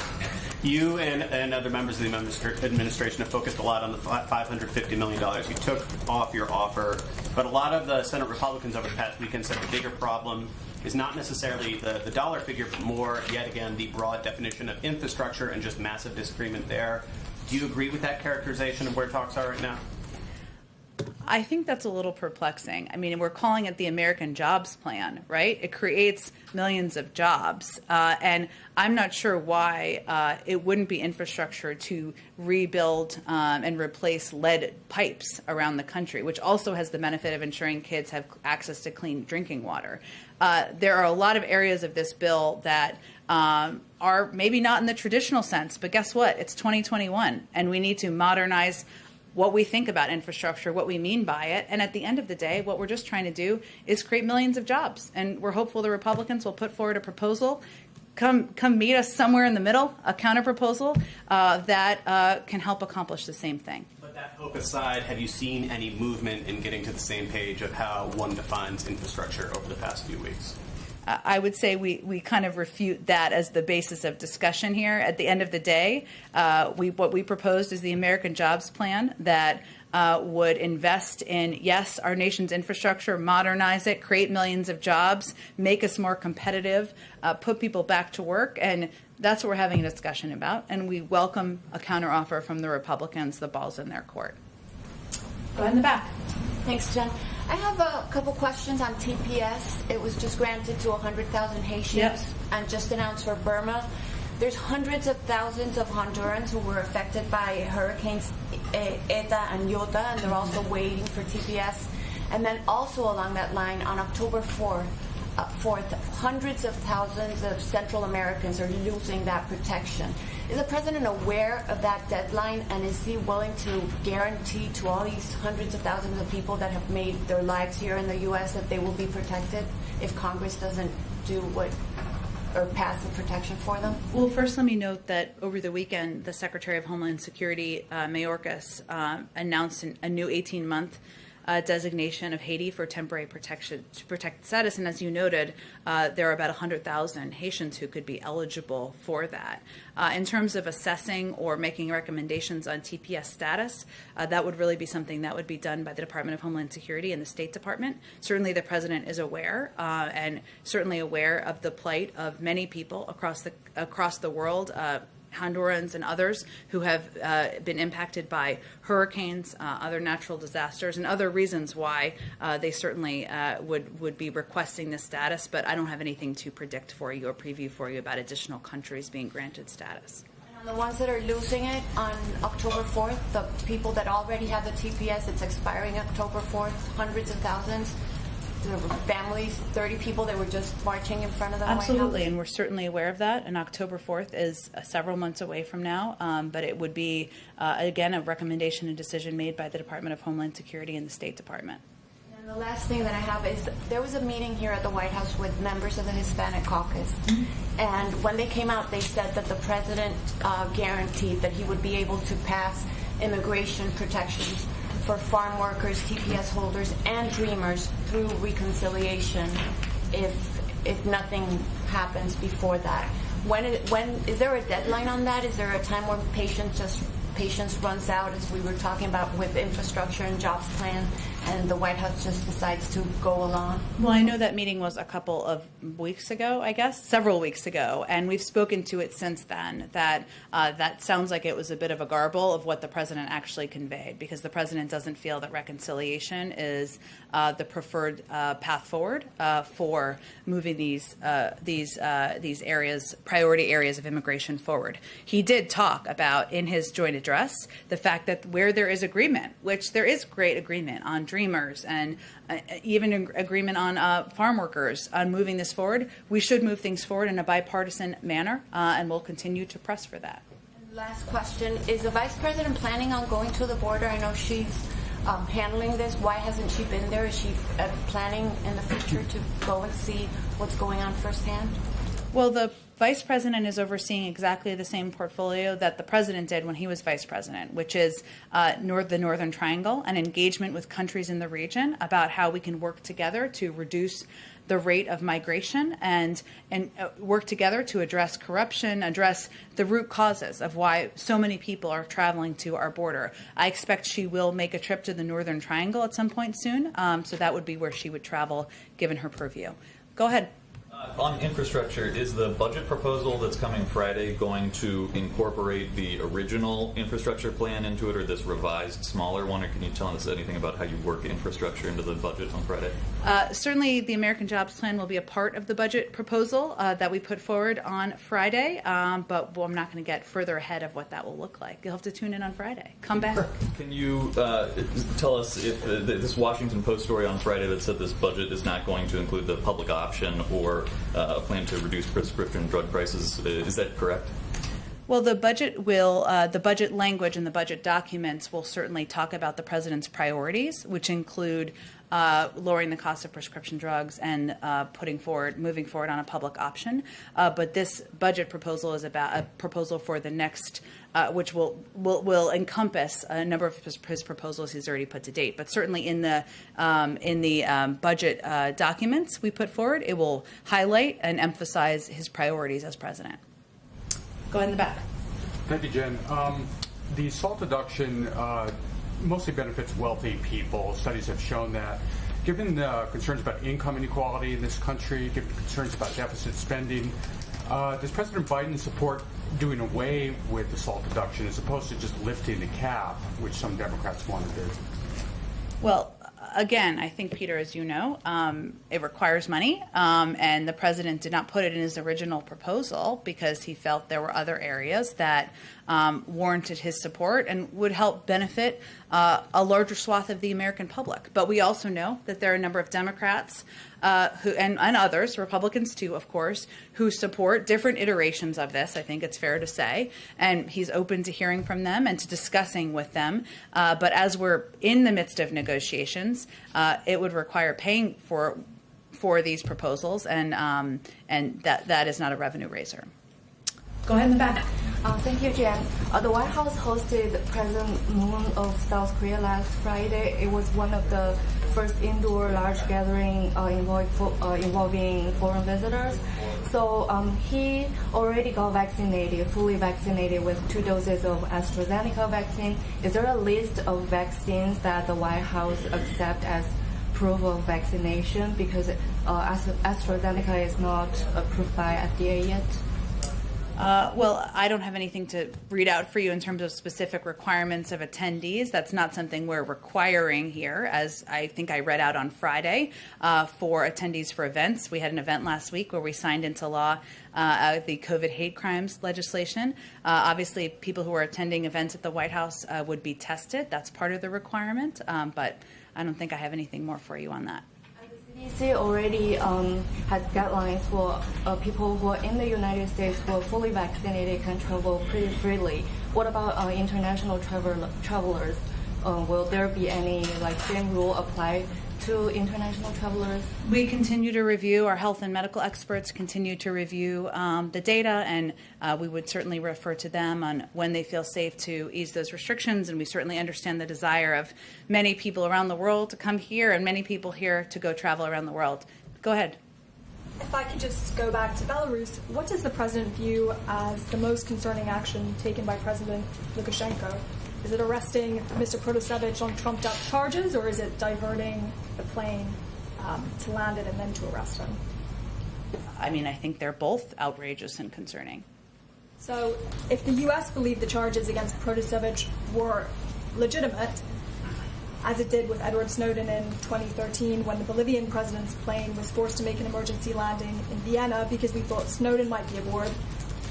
You and other members of the administration have focused a lot on the $550 million you took off your offer, but a lot of the Senate Republicans over the past weekend said the bigger problem is not necessarily the dollar figure, but more, yet again, the broad definition of infrastructure and just massive disagreement there. Do you agree with that characterization of where talks are right now? I think that's a little perplexing. I mean, we're calling it the American Jobs Plan, right? It creates millions of jobs. And I'm not sure why it wouldn't be infrastructure to rebuild and replace lead pipes around the country, which also has the benefit of ensuring kids have access to clean drinking water. There are a lot of areas of this bill that are maybe not in the traditional sense, but guess what? It's 2021, and we need to modernize what we think about infrastructure, what we mean by it. And at the end of the day, what we're just trying to do is create millions of jobs. And we're hopeful the Republicans will put forward a proposal, come meet us somewhere in the middle, a counter proposal that can help accomplish the same thing. But But that hope aside, have you seen any movement in getting to the same page of how one defines infrastructure over the past few weeks? I would say we kind of refute that as the basis of discussion here. At the end of the day, what we proposed is the American Jobs Plan that would invest in, yes, our nation's infrastructure, modernize it, create millions of jobs, make us more competitive, put people back to work, and that's what we're having a discussion about. And we welcome a counteroffer from the Republicans. The ball's in their court. Go ahead in the back. Thanks, Jen. I have a couple questions on TPS. It was just granted to 100,000 Haitians Yes. and just announced for Burma. There's hundreds of thousands of Hondurans who were affected by hurricanes Eta and Iota, and they're also waiting for TPS. And then also along that line, on October 4th, hundreds of thousands of Central Americans are losing that protection. Is the president aware of that deadline, and is he willing to guarantee to all these hundreds of thousands of people that have made their lives here in the U.S. that they will be protected if Congress doesn't do what or pass the protection for them? Well, first let me note that over the weekend, the Secretary of Homeland Security, Mayorkas, announced a new 18-month designation of Haiti for temporary protection to protect status, and as you noted, there are about 100,000 Haitians who could be eligible for that. In terms of assessing or making recommendations on TPS status, that would really be something that would be done by the Department of Homeland Security and the State Department. Certainly, the president is aware, and certainly aware of the plight of many people across the world. Hondurans and others who have been impacted by hurricanes, other natural disasters, and other reasons why they certainly would be requesting this status. But I don't have anything to predict for you or preview for you about additional countries being granted status. And on the ones that are losing it on October 4th, the people that already have the TPS, it's expiring October 4th, hundreds of thousands. There were families, 30 people that were just marching in front of the White House. Absolutely, and we're certainly aware of that. And October 4th is several months away from now, but it would be, again, a recommendation and decision made by the Department of Homeland Security and the State Department. And the last thing that I have is there was a meeting here at the White House with members of the Hispanic caucus. And when they came out, they said that the president guaranteed that he would be able to pass immigration protections for farm workers, TPS holders, and dreamers through reconciliation if nothing happens before that. When is there a deadline on that? Is there a time when patience runs out, as we were talking about with infrastructure and jobs plan, and the White House just decides to go along? Well, I know that meeting was a couple of weeks ago, I guess, several weeks ago, and we've spoken to it since then. That sounds like it was a bit of a garble of what the president actually conveyed, because the president doesn't feel that reconciliation is the preferred path forward for moving these areas, priority areas of immigration forward. He did talk about in his joint address the fact that where there is agreement, which there is great agreement on dreamers and even an agreement on farm workers on moving this forward, we should move things forward in a bipartisan manner, and we'll continue to press for that. Last question. Is the vice president planning on going to the border? I know she's handling this. Why hasn't she been there? Is she planning in the future to go and see what's going on firsthand? Well, the vice president is overseeing exactly the same portfolio that the president did when he was vice president, which is the Northern Triangle and engagement with countries in the region about how we can work together to reduce the rate of migration and work together to address corruption, address the root causes of why so many people are traveling to our border. I expect she will make a trip to the Northern Triangle at some point soon, so that would be where she would travel given her purview. Go ahead. On infrastructure, is the budget proposal that's coming Friday going to incorporate the original infrastructure plan into it, or this revised, smaller one? Or can you tell us anything about how you work infrastructure into the budget on Friday? Certainly, the American Jobs Plan will be a part of the budget proposal that we put forward on Friday, but I'm not going to get further ahead of what that will look like. You'll have to tune in on Friday. Come back. Can you tell us if this Washington Post story on Friday that said this budget is not going to include the public option or a plan to reduce prescription drug prices, is that correct? Well, the budget will, the budget language and the budget documents will certainly talk about the president's priorities, which include lowering the cost of prescription drugs and moving forward on a public option. But this budget proposal is about a proposal for the next, which will encompass a number of his proposals he's already put to date. But certainly in the budget documents we put forward, it will highlight and emphasize his priorities as president. Go ahead in the back. Thank you, Jen. The SALT deduction mostly benefits wealthy people. Studies have shown that. Given the concerns about income inequality in this country, given concerns about deficit spending, does President Biden support doing away with the SALT deduction as opposed to just lifting the cap, which some Democrats want to do? Well, again, I think, Peter, as you know, it requires money, and the president did not put it in his original proposal because he felt there were other areas that warranted his support and would help benefit a larger swath of the American public. But we also know that there are a number of Democrats and others, Republicans too, of course, who support different iterations of this, I think it's fair to say, and he's open to hearing from them and to discussing with them. But as we're in the midst of negotiations, it would require paying for these proposals, and that is not a revenue raiser. Go ahead in the back. Thank you, Jen. The White House hosted President Moon of South Korea last Friday. It was one of the first indoor large gathering involving foreign visitors. So he already got vaccinated, fully vaccinated with 2 doses of AstraZeneca vaccine. Is there a list of vaccines that the White House accept as proof of vaccination? Because AstraZeneca is not approved by FDA yet. Well, I don't have anything to read out for you in terms of specific requirements of attendees. That's not something we're requiring here, as I think I read out on Friday, for attendees for events. We had an event last week where we signed into law the COVID hate crimes legislation. Obviously, people who are attending events at the White House would be tested. That's part of the requirement, but I don't think I have anything more for you on that. CDC already has guidelines for people who are in the United States who are fully vaccinated can travel pretty freely. What about international travelers? Will there be any same rule apply to international travelers? We continue to review, our health and medical experts continue to review the data, and we would certainly refer to them on when they feel safe to ease those restrictions, and we certainly understand the desire of many people around the world to come here and many people here to go travel around the world. Go ahead. If I could just go back to Belarus, what does the president view as the most concerning action taken by President Lukashenko? Is it arresting Mr. Protasevich on trumped-up charges, or is it diverting the plane to land it and then to arrest him? I mean, I think they're both outrageous and concerning. So if the U.S. believed the charges against Protasevich were legitimate, as it did with Edward Snowden in 2013 when the Bolivian president's plane was forced to make an emergency landing in Vienna because we thought Snowden might be aboard,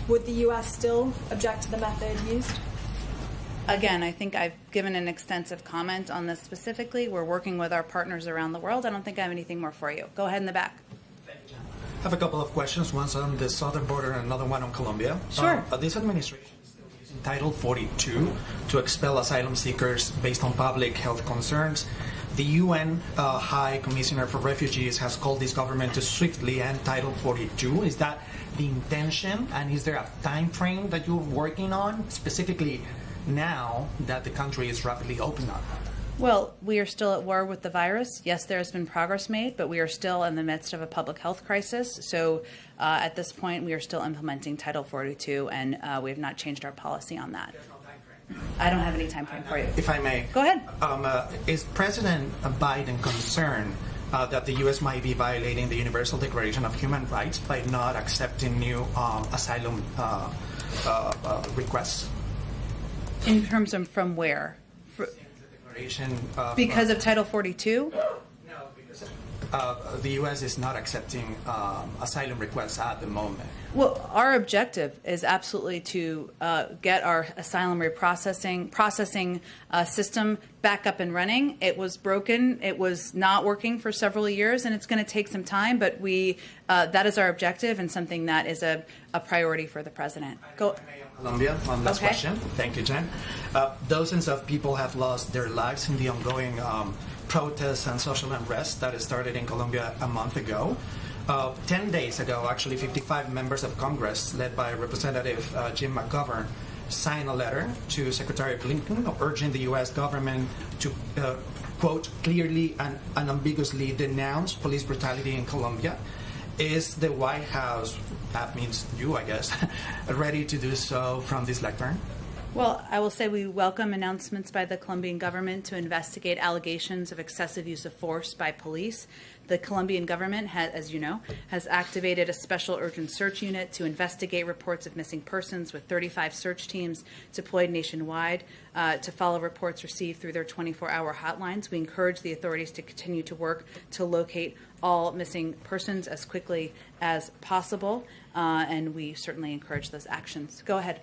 would the U.S. still object to the method used? Again, I think I've given an extensive comment on this specifically. We're working with our partners around the world. I don't think I have anything more for you. Go ahead in the back. I have a couple of questions. One's on the southern border and another one on Colombia. Sure. This administration is still using Title 42 to expel asylum seekers based on public health concerns. The UN High Commissioner for Refugees has called this government to swiftly end Title 42. Is that the intention? And is there a time frame that you're working on, specifically now that the country is rapidly opening up? Well, we are still at war with the virus. Yes, there has been progress made, but we are still in the midst of a public health crisis. So at this point, we are still implementing Title 42, and we have not changed our policy on that. I don't have any time frame for you. If I may. Go ahead. Is President Biden concerned that the U.S. might be violating the Universal Declaration of Human Rights by not accepting new asylum requests? In terms of from where? Because of Title 42? No, because the U.S. is not accepting asylum requests at the moment. Well, our objective is absolutely to get our asylum processing system back up and running. It was broken. It was not working for several years, and it's going to take some time. But that is our objective and something that is a priority for the president. Go. Colombia, one last question. Thank you, Jen. Dozens of people have lost their lives in the ongoing protests and social unrest that started in Colombia a month ago. 10 days ago, actually, 55 members of Congress, led by Representative Jim McGovern, signed a letter to Secretary Blinken urging the U.S. government to, quote, clearly and unambiguously denounce police brutality in Colombia. Is the White House, that means you, I guess, ready to do so from this lectern? Well, I will say we welcome announcements by the Colombian government to investigate allegations of excessive use of force by police. The Colombian government, as you know, has activated a special urgent search unit to investigate reports of missing persons with 35 search teams deployed nationwide to follow reports received through their 24-hour hotlines. We encourage the authorities to continue to work to locate all missing persons as quickly as possible, and we certainly encourage those actions. Go ahead.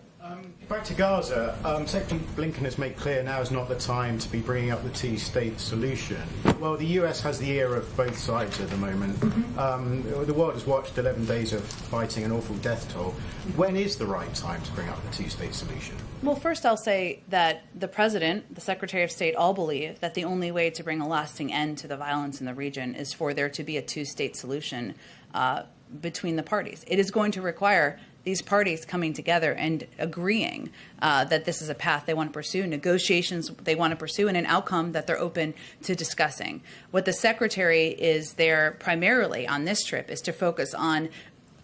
Back to Gaza, Secretary Blinken has made clear now is not the time to be bringing up the two-state solution. Well, the US has the ear of both sides at the moment. The world has watched 11 days of fighting, an awful death toll. When is the right time to bring up the two-state solution? Well, first I'll say that the President, the Secretary of State all believe that the only way to bring a lasting end to the violence in the region is for there to be a two-state solution between the parties. It is going to require these parties coming together and agreeing that this is a path they want to pursue, negotiations they want to pursue, and an outcome that they're open to discussing. What the Secretary is there primarily on this trip is to focus on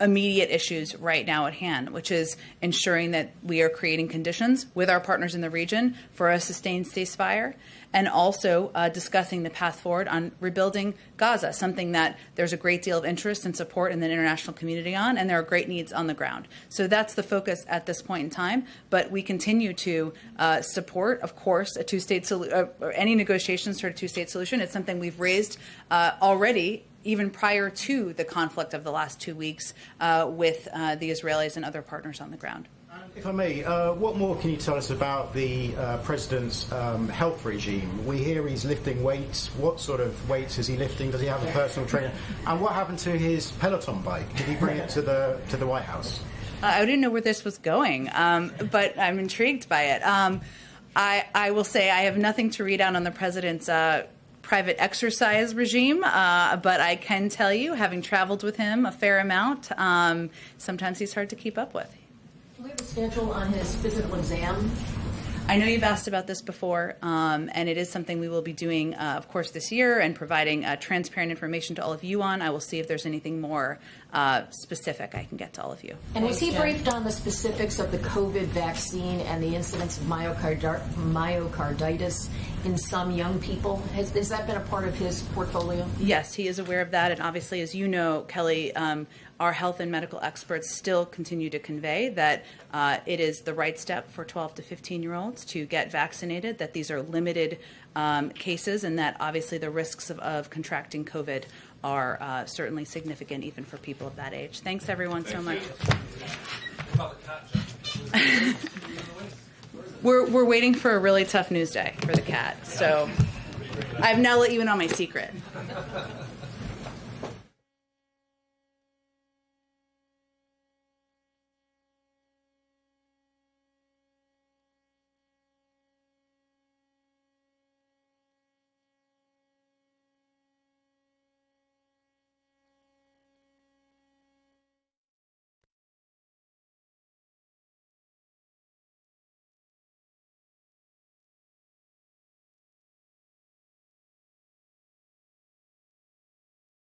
immediate issues right now at hand, which is ensuring that we are creating conditions with our partners in the region for a sustained ceasefire, and also discussing the path forward on rebuilding Gaza, something that there's a great deal of interest and support in the international community on, and there are great needs on the ground. So that's the focus at this point in time, but we continue to support, of course, a two-state solution, or any negotiations for a two-state solution. It's something we've raised already even prior to the conflict of the last 2 weeks with the Israelis and other partners on the ground. If I may, what more can you tell us about the President's health regime? We hear he's lifting weights. What sort of weights is he lifting? Does he have a personal trainer? And what happened to his Peloton bike? Did he bring it to the White House? I didn't know where this was going, but I'm intrigued by it. I will say I have nothing to read out on the President's private exercise regime, but I can tell you, having traveled with him a fair amount, sometimes he's hard to keep up with. Do we have a schedule on his physical exam? I know you've asked about this before, and it is something we will be doing, of course, this year, and providing transparent information to all of you on. I will see if there's anything more specific I can get to all of you. And was he briefed on the specifics of the COVID vaccine and the incidence of myocarditis in some young people? Has that been a part of his portfolio? Yes, he is aware of that, and obviously, as you know, Kelly, our health and medical experts still continue to convey that it is the right step for 12 to 15-year-olds to get vaccinated, that these are limited cases, and that obviously the risks of contracting COVID are certainly significant even for people of that age. Thanks, everyone, so much. We're waiting for a really tough news day for the cat, so I've now let you in on my secret.